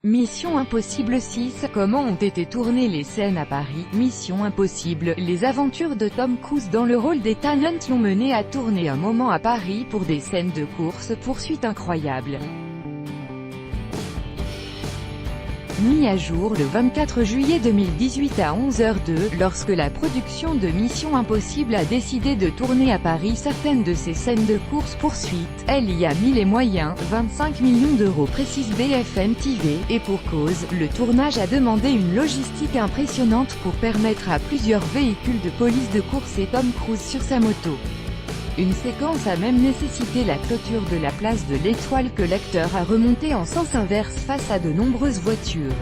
Mission Impossible 6, comment ont été tournées les scènes à Paris? Mission Impossible, les aventures de Tom Cruise dans le rôle d'Ethan Hunt l'ont mené à tourner un moment à Paris pour des scènes de course-poursuite incroyables. Mis à jour le 24 juillet 2018 à 11h02, lorsque la production de Mission Impossible a décidé de tourner à Paris certaines de ses scènes de course-poursuite, elle y a mis les moyens, 25 millions d'euros précise BFM TV, et pour cause, le tournage a demandé une logistique impressionnante pour permettre à plusieurs véhicules de police de course et Tom Cruise sur sa moto. Une séquence a même nécessité la clôture de la place de l'Étoile que l'acteur a remontée en sens inverse face à de nombreuses voitures.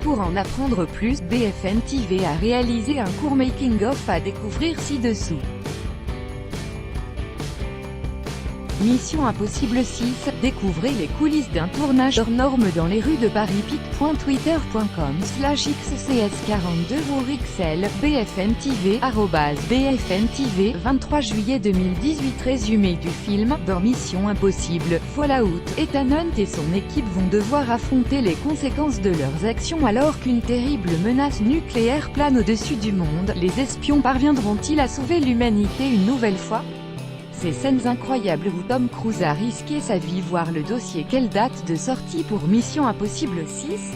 Pour en apprendre plus, BFM TV a réalisé un court making-of à découvrir ci-dessous. Mission Impossible 6, découvrez les coulisses d'un tournage hors norme dans les rues de Paris. pic.twitter.com/xcs42vourxl, BFM TV, @BFM TV, 23 juillet 2018. Résumé du film, dans Mission Impossible, Fallout, Ethan Hunt et son équipe vont devoir affronter les conséquences de leurs actions alors qu'une terrible menace nucléaire plane au-dessus du monde. Les espions parviendront-ils à sauver l'humanité une nouvelle fois? Ces scènes incroyables où Tom Cruise a risqué sa vie. Voir le dossier. Quelle date de sortie pour Mission Impossible 6?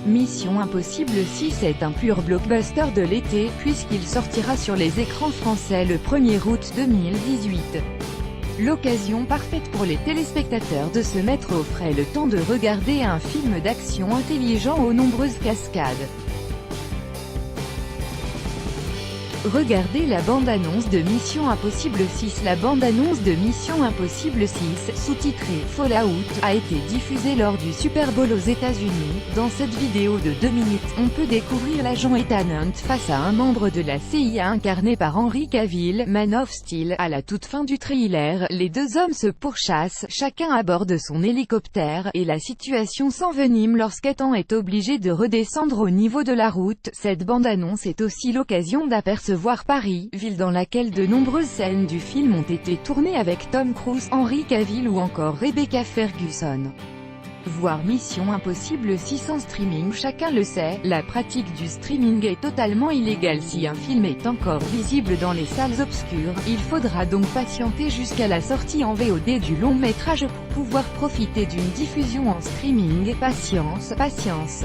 Mission Impossible 6 est un pur blockbuster de l'été, puisqu'il sortira sur les écrans français le 1er août 2018. L'occasion parfaite pour les téléspectateurs de se mettre au frais le temps de regarder un film d'action intelligent aux nombreuses cascades. Regardez la bande-annonce de Mission Impossible 6. La bande-annonce de Mission Impossible 6, sous-titrée Fallout, a été diffusée lors du Super Bowl aux États-Unis. Dans cette vidéo de 2 minutes, on peut découvrir l'agent Ethan Hunt face à un membre de la CIA incarné par Henry Cavill, Man of Steel. À la toute fin du trailer, les deux hommes se pourchassent, chacun à bord de son hélicoptère, et la situation s'envenime lorsqu'Ethan est obligé de redescendre au niveau de la route. Cette bande-annonce est aussi l'occasion d'apercevoir Paris, ville dans laquelle de nombreuses scènes du film ont été tournées avec Tom Cruise, Henry Cavill ou encore Rebecca Ferguson. Voir Mission Impossible 6 en streaming. Chacun le sait, la pratique du streaming est totalement illégale si un film est encore visible dans les salles obscures. Il faudra donc patienter jusqu'à la sortie en VOD du long métrage pour pouvoir profiter d'une diffusion en streaming. Patience, patience.